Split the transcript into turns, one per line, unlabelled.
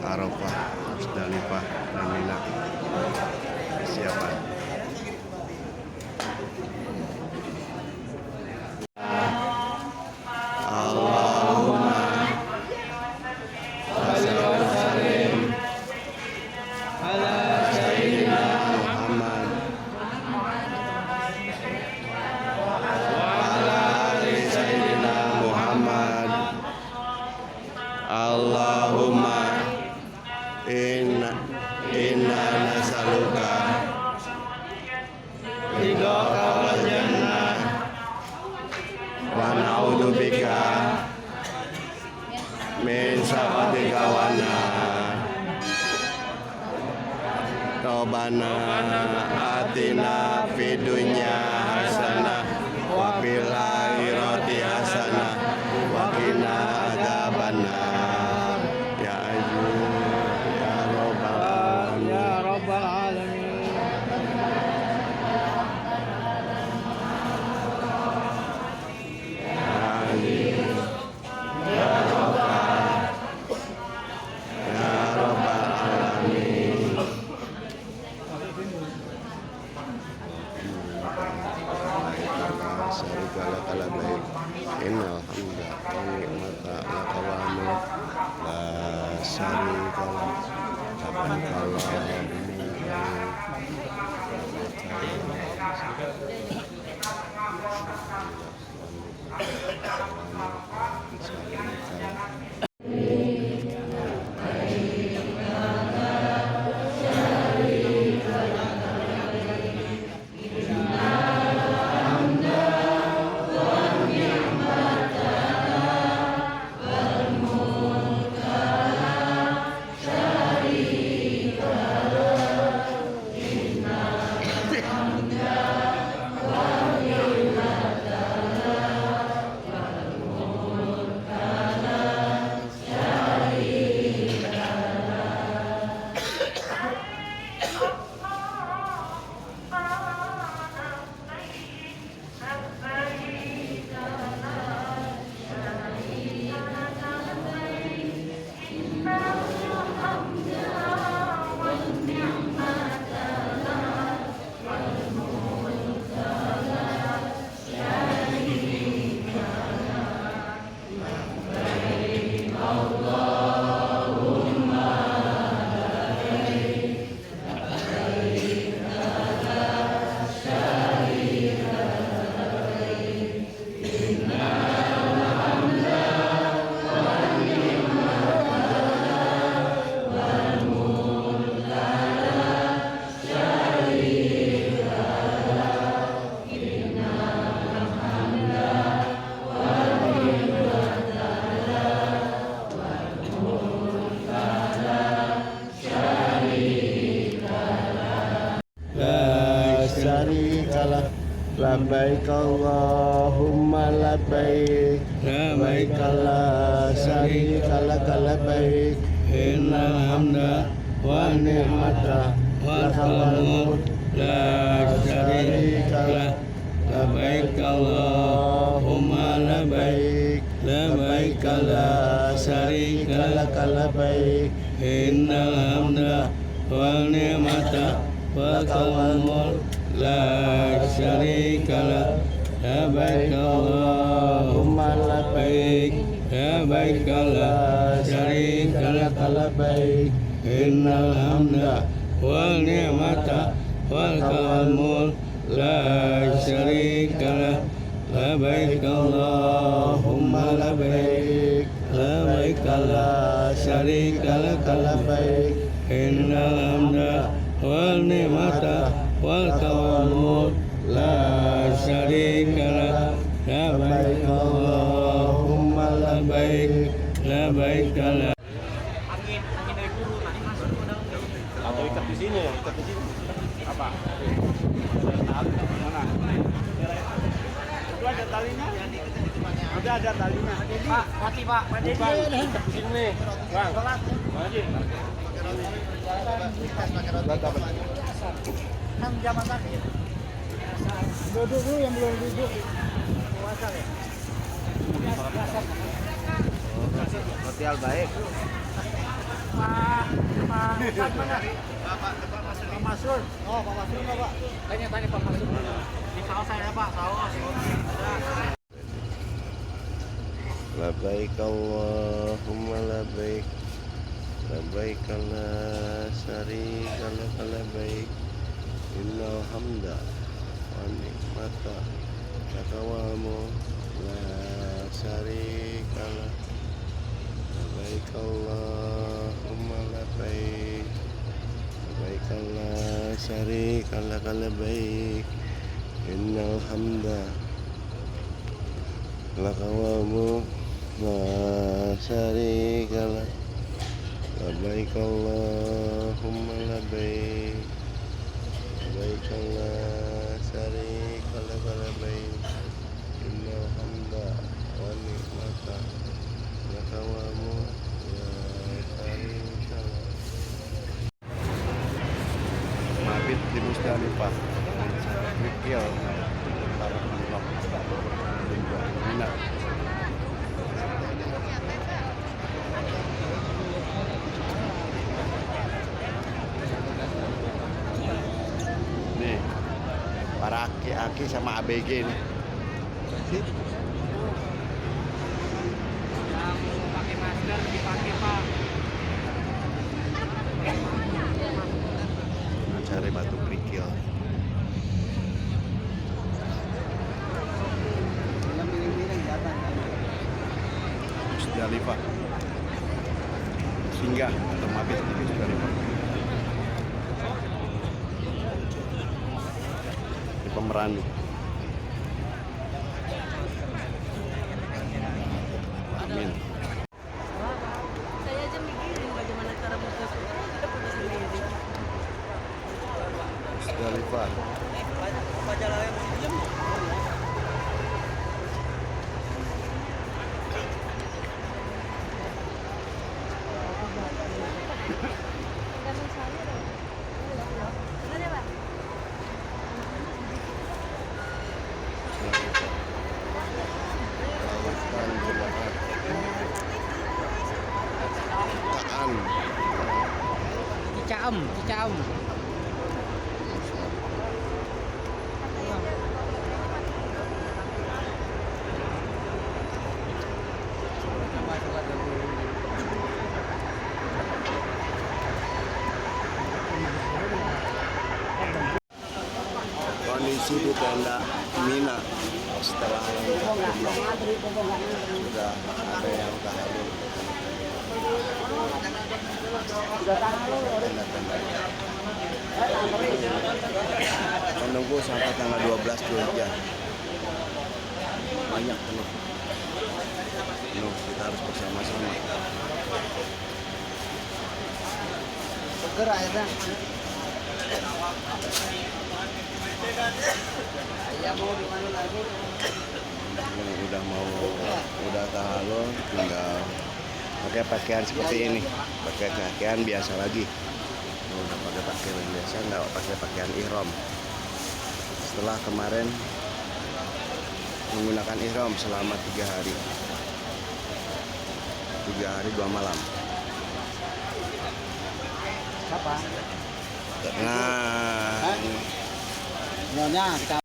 Arafah, Musdalifah, dan Mina. Persiapan. Allahumma salli wa sallim ala sayyidina Muhammad wa ala ali sayyidina Muhammad. Allahumma inna nasaluka ridhoka wal jannah wa na'udzubika min sakhatika wan nar. Rabbana atina fid dunya hasanah wa fil akhirati hasanah wa qina adzabannar. Ya ayyuh ya rabbal alamin. Syarika lakal baik innal hamda wa ni'mata laka wa mulk la syarika lak syarikalah. Labbaik Allahumma labbaik, labbaik la syarika lak labbaik, innal hamda wa ni'mata lakal mulk la syarika lak. Labbaik Allahumma labbaik, labbaik la syarika lak labbaik, innal hamda wa ni'mata lakal mulk la syarika lak. Labbaik Allahumma labbaik, labbaik la syarika lak labbaik, innal hamda wal ni'mata lakal mulk la syarika lak. Labbaik Allahumma labbaik, labbaik la syarika lak labbaik, innal hamda wal ni'mata lakal mulk la syarika lak. Labbaik Allahumma labbaik, labbaik la.
Angin dari guru nanti masuk ke dalam.
Atau ikat di sini ya, ikat di sini. Apa?
ada talinya.
Pak, mati Pak.
Bukan. Di sini. Bang. Maju.
Kan zaman sakit.
Duduk dulu yang belum duduk.
Puasa ya.
Hotel baik.
Pak Ustadz mana? Pak Masur. Oh, Pak Masur enggak, Pak? Tanya Pak Masur. Di saus saya, Pak, saus.
Labbaik Allahumma labbaik. Labbaik la syarika lak labbaik. Innal hamda wa ni'mata laka wal mulk la syarika lak. Labbaik Allahumma labbaik. Labbaik la syarika lak labbaik. Innal hamda laka wal mulk la syarika lak. Labbaik Allahumma labbaik. Labbaik la syarika lak labbaik. Innal hamda wa ni'mata laka wal mulk la syarika lak. Mabit di Musdalifah. Mikil para umroh Mina. Nih, para aki-aki sama ABG nih.
Yang pakai masker dipakai, Pak.
Cari batu kerikil. Musdalifah. Singgah atau mabit di Musdalifah. Di Pemerandu. Amin.
Saya aja mikirin bagaimana cara mutus itu kita punya sendiri.
Musdalifah.
Apa jalan yang muslim?
Tergantung saya dong. Benar ya, Pak?
Lautan Jemaat Taan.
Cicaem.
Kondisi di tenda Mina setelah jumlah sudah ada yang tahalul. Tenda-tenda menunggu sampai tanggal 12 Zulhijjah. Banyak penuh. Kita harus bersama-sama.
Gerak ya, ya mau di mana lagi?
Udah tahalul, tinggal pakai pakaian seperti ini, pakai pakaian biasa lagi. Udah pakai pakaian biasa, nggak pakai pakaian ihram. Setelah kemarin menggunakan ihram selama 3 hari, 2 malam.
Siapa?
Nah,
Nyonya kita